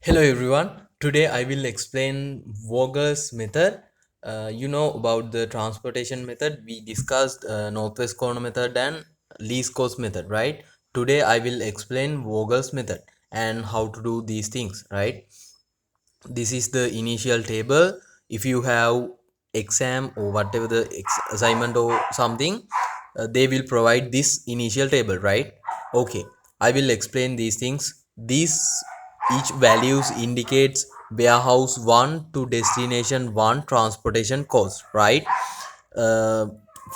Hello everyone. Today I will explain Vogel's method. You know about the transportation method. We discussed Northwest Corner method and least cost method, right? Today I will explain Vogel's method and how to do these things, right? This is the initial table. If you have exam or whatever the assignment or something, they will provide this initial table, right? Okay, I will explain these things. These each values indicates warehouse 1 to destination 1 transportation cost, right? uh,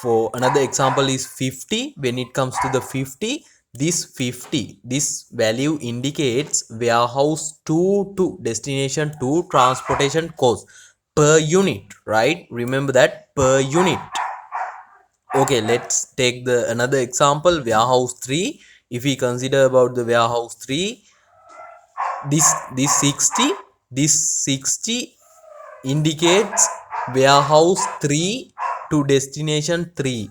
for another example is 50. When it comes to the 50, this value indicates warehouse 2 to destination 2 transportation cost per unit, right? Remember that, per unit. Okay, let's take the another example, warehouse 3. If we consider about the warehouse 3, this 60, this 60 indicates warehouse 3 to destination 3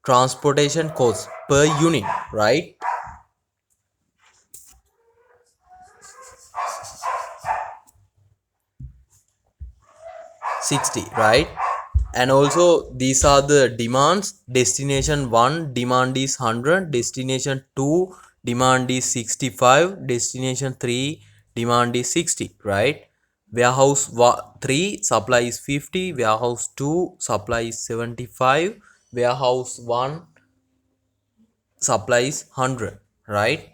transportation cost per unit, right? 60, right? And also these are the demands. Destination 1 demand is 100, destination 2 demand is 65, destination 3 demand is 60, right? Warehouse 3 supply is 50, warehouse 2 supply is 75, warehouse 1 supply is 100, right?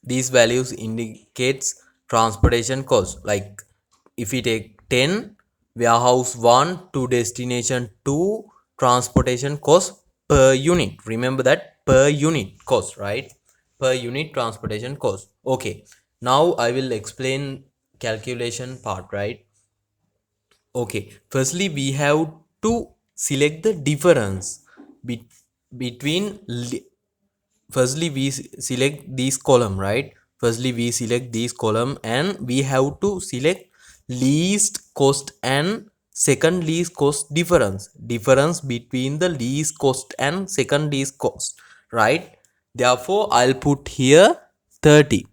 These values indicates transportation cost. Like if we take 10, warehouse 1 to destination 2 transportation cost per unit. Remember that, per unit cost, right? Per unit transportation cost. Okay, now I will explain calculation part, right? Okay, firstly we have to select the difference be between firstly we select this column, right? Firstly we select this column and we have to select least cost and second least cost difference between the least cost and second least cost, right? Therefore I'll put here 30.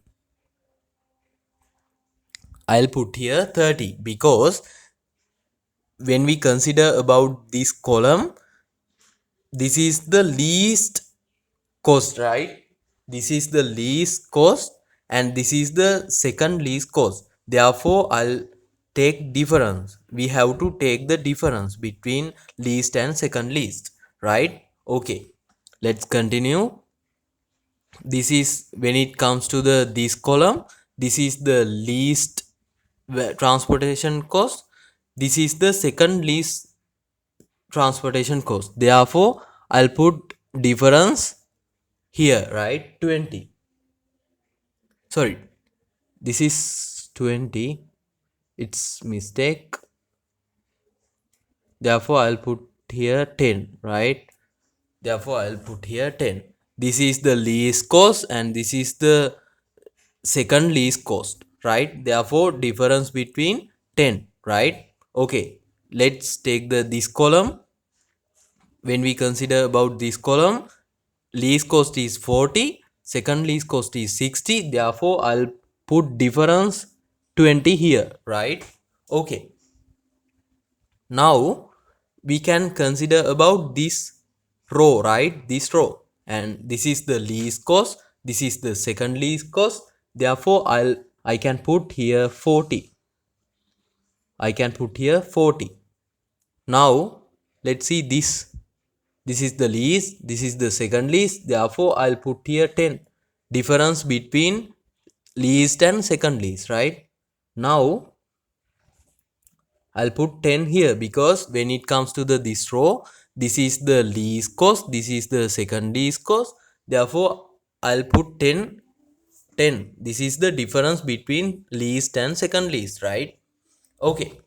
I'll put here 30 because when we consider about this column, this is the least cost, right? This is the least cost and this is the second least cost. Therefore I'll take difference. We have to take the difference between least and second least, right? Okay, let's continue. This is when it comes to the this column, this is the least transportation cost, this is the second least transportation cost. Therefore I'll put difference here, right? 20. Sorry, this is 20. It's mistake. Therefore I'll put here 10, right? Therefore I'll put here 10. This is the least cost and this is the second least cost, right? Therefore difference between 10, right? Okay, let's take the this column. When we consider about this column, least cost is 40, second least cost is 60. Therefore I'll put difference 20 here, right? Okay, now we can consider about this row, right? This row, and this is the least cost, this is the second least cost. Therefore I can put here 40. I can put here 40. Now let's see this. This is the least, this is the second least. Therefore I'll put here 10. Difference between least and second least, right? Now I'll put 10 here because when it comes to the this row, this is the least cost, this is the second least cost. Therefore I'll put 10. This is the difference between least and second least, right? Okay,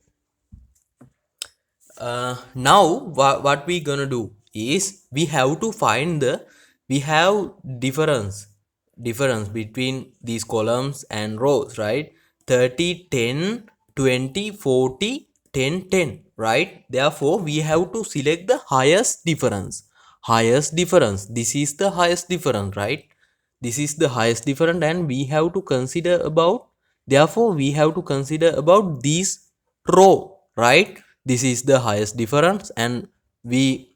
now what we gonna do is we have to find the, we have difference between these columns and rows, right? 30, 10, 20, 40, 10, 10, right? Therefore we have to select the highest difference. This is the highest difference, right? This is the highest difference and we have to consider about Therefore, we have to consider about this row, right? This is the highest difference and we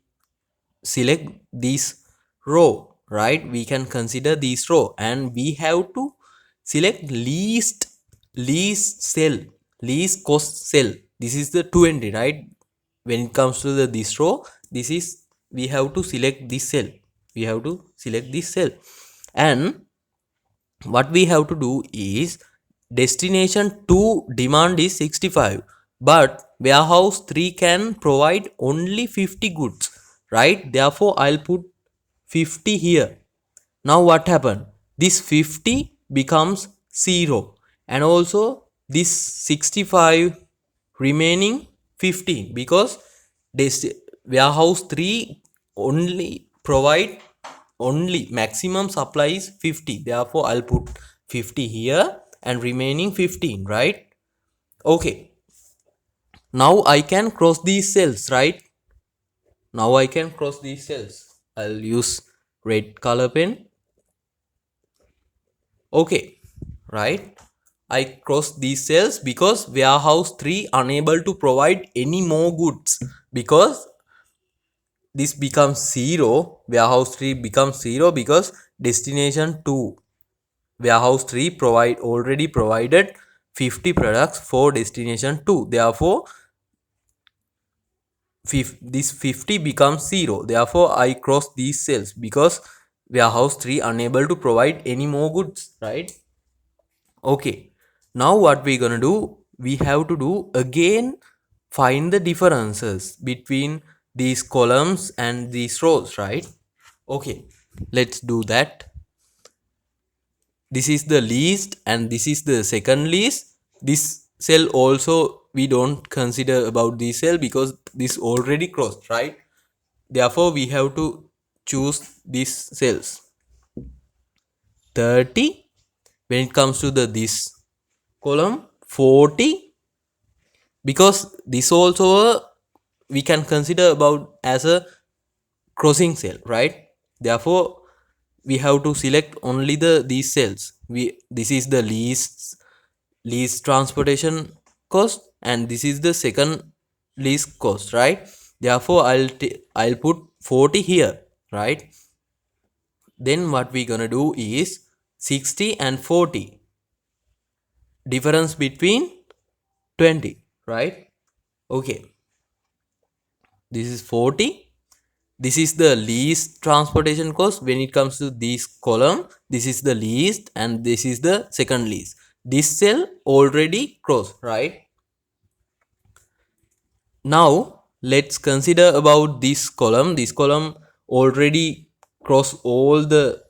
select this row, right? We can consider this row and we have to select least cell, least cost cell. This is the 20, right? When it comes to the this row, this is, we have to select this cell, we have to select this cell. And what we have to do is, destination 2 demand is 65, but warehouse 3 can provide only 50 goods, right? Therefore I'll put 50 here. Now what happened? This 50 becomes 0 and also this 65 remaining 15, because this warehouse 3 only provide, only maximum supply is 50. Therefore I'll put 50 here and remaining 15, right? Okay. Now I can cross these cells, right? Now I can cross these cells. I'll use red color pen. Okay, right? I cross these cells because warehouse 3 unable to provide any more goods, because this becomes 0, warehouse 3 becomes 0 because destination 2, warehouse 3 already provided 50 products for destination 2. Therefore this 50 becomes 0. Therefore I cross these cells because warehouse 3 unable to provide any more goods, right? Okay, now what we're gonna do, we have to do again, find the differences between these columns and these rows, right? Okay, let's do that. This is the least and this is the second least. This cell also we don't consider about this cell because this already crossed, right? Therefore we have to choose these cells. 30, when it comes to the this column, 40, because this also we can consider about as a crossing cell, right? Therefore we have to select only the these cells. This is the least transportation cost and this is the second least cost, right? Therefore I'll put 40 here, right? Then what we gonna do is 60 and 40, difference between 20, right? Okay, this is 40. This is the least transportation cost. When it comes to this column, this is the least and this is the second least. This cell already crossed, right? Now let's consider about this column. This column already crossed all the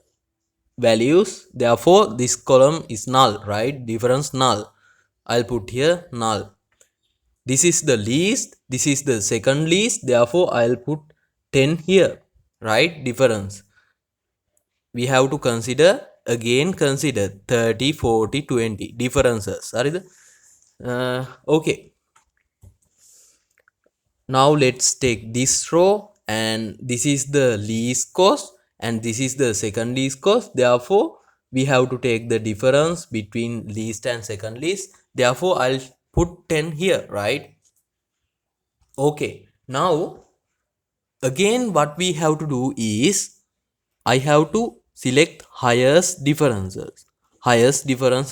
values. Therefore this column is null, right? Difference null. I'll put here null. This is the least, this is the second least, therefore I'll put 10 here, right? Difference. We have to consider, again consider 30, 40, 20 differences. Okay. Now let's take this row and this is the least cost and this is the second least cost. Therefore, we have to take the difference between least and second least. Therefore, I'll put 10 here, right? Okay. Now, again what we have to do is, I have to select highest difference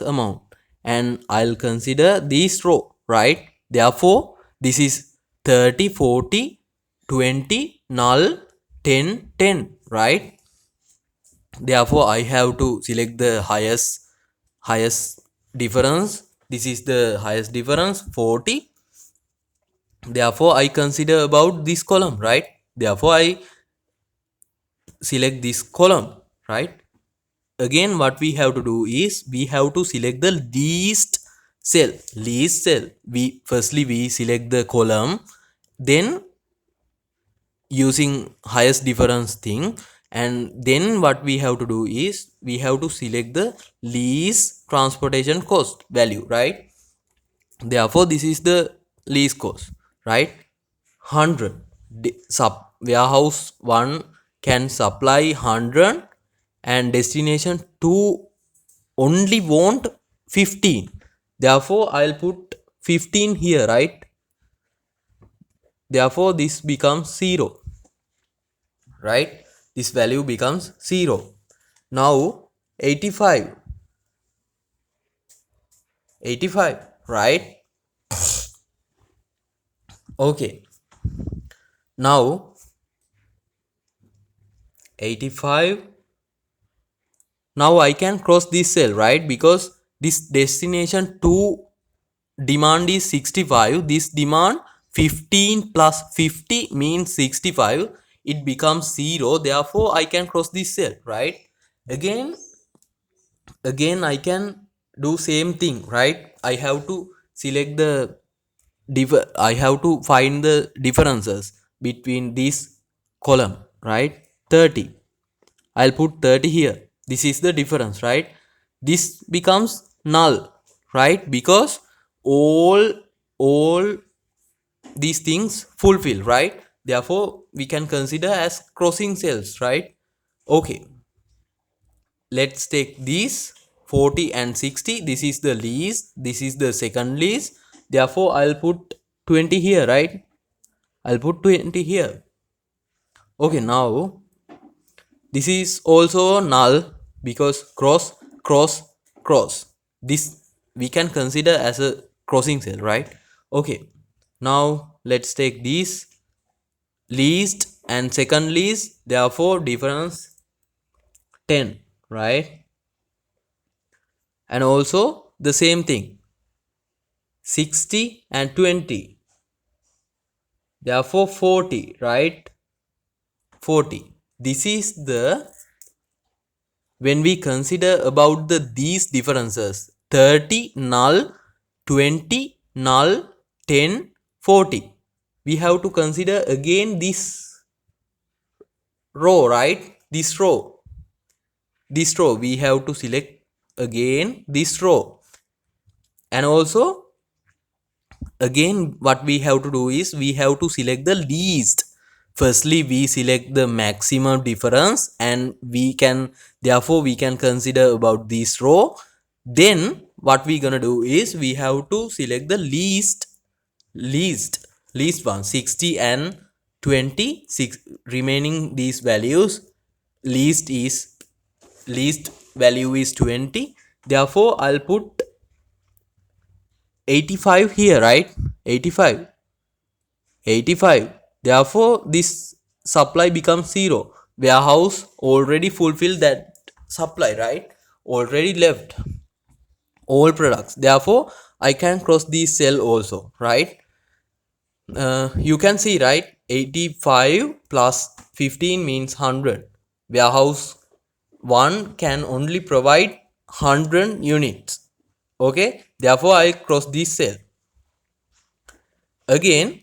amount and I'll consider this row, right? Therefore, this is 30, 40, 20, null, 10, 10, right? Therefore, I have to select the highest difference. This is the highest difference, 40. Therefore, I consider about this column, right? Therefore, I select this column, right? Again what we have to do is, we have to select the least cell. We firstly we select the column, then using highest difference thing, and then what we have to do is, we have to select the least transportation cost value, right? Therefore this is the least cost, right? 100. Warehouse 1 can supply 100 and destination 2 only want 15. Therefore, I'll put 15 here, right? Therefore, this becomes 0, right? This value becomes 0. Now, 85, 85, right? Okay. Now, 85. Now I can cross this cell, right? Because this destination 2 demand is 65. This demand 15 plus 50 means 65. It becomes 0. Therefore, I can cross this cell, right? Again, I can do same thing, right? I have to select the I have to find the differences between this column, right? 30, I'll put 30 here. This is the difference, right? This becomes null, right? Because all these things fulfill, right? Therefore we can consider as crossing cells, right? Okay, let's take these 40 and 60. This is the least, this is the second least. Therefore I'll put 20 here, right? I'll put 20 here. Okay, now this is also null because cross, cross, cross. This we can consider as a crossing cell, right? Okay, now let's take these least and second least. Therefore difference 10, right? And also the same thing 60 and 20, therefore 40, right? 40. This is the when we consider about the these differences 30 null, 20 null, 10 40, we have to consider again this row, right? This row we have to select again this row. And also again what we have to do is we have to select the least. Firstly we select the maximum difference and we can, therefore we can consider about this row. Then what we gonna do is we have to select the least one, 60 and 20, remaining these values. Least value is 20. Therefore I'll put 85 here, right? 85. Therefore this supply becomes 0. Warehouse already fulfilled that supply, right? Already left all products. Therefore I can cross this cell also, right? You can see, right? 85 plus 15 means 100. Warehouse 1 can only provide 100 units. Okay, therefore I cross this cell. Again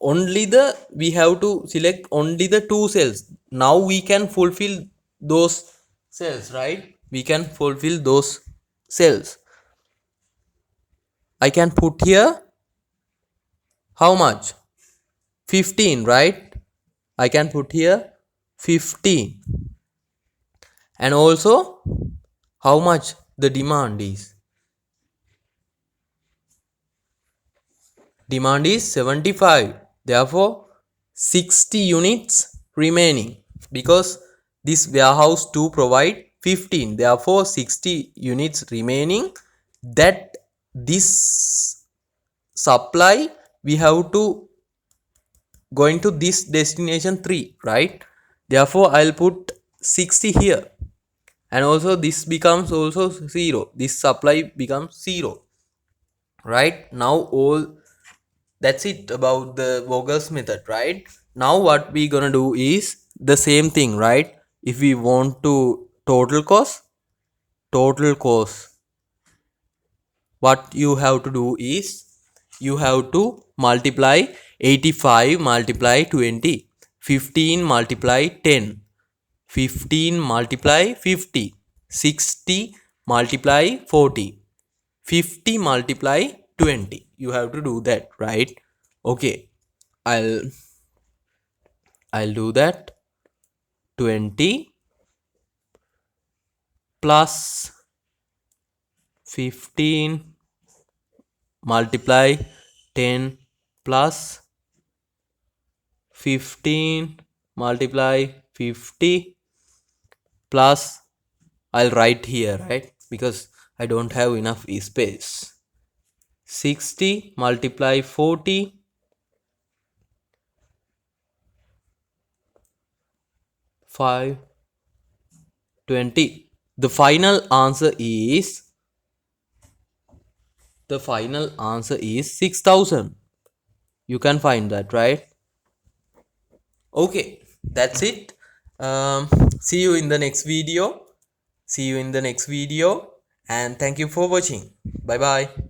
only the we have to select only the two cells. Now we can fulfill those cells, right? We can fulfill those cells. I can put here how much? 15, right? I can put here 15. And also how much the demand is? Demand is 75. Therefore 60 units remaining because this warehouse 2 provide 15. Therefore 60 units remaining. That this supply we have to going to this destination 3, right? Therefore I'll put 60 here. And also this becomes also 0. This supply becomes 0, right? Now all that's it about the Vogel's method, right? Now what we gonna do is the same thing, right? If we want to total cost, what you have to do is you have to multiply 85 multiply 20, 15 multiply 10, 15 multiply 50, 60 multiply 40, 50 multiply 20. You have to do that, right? Okay, I'll do that. 20 plus 15 multiply 10 plus 15 multiply 50 plus, I'll write here, right, because I don't have enough space. 60 multiply 40 5 20. The final answer is 6000. You can find that, right? Okay, that's it. um, See you in the next video. And thank you for watching. Bye bye.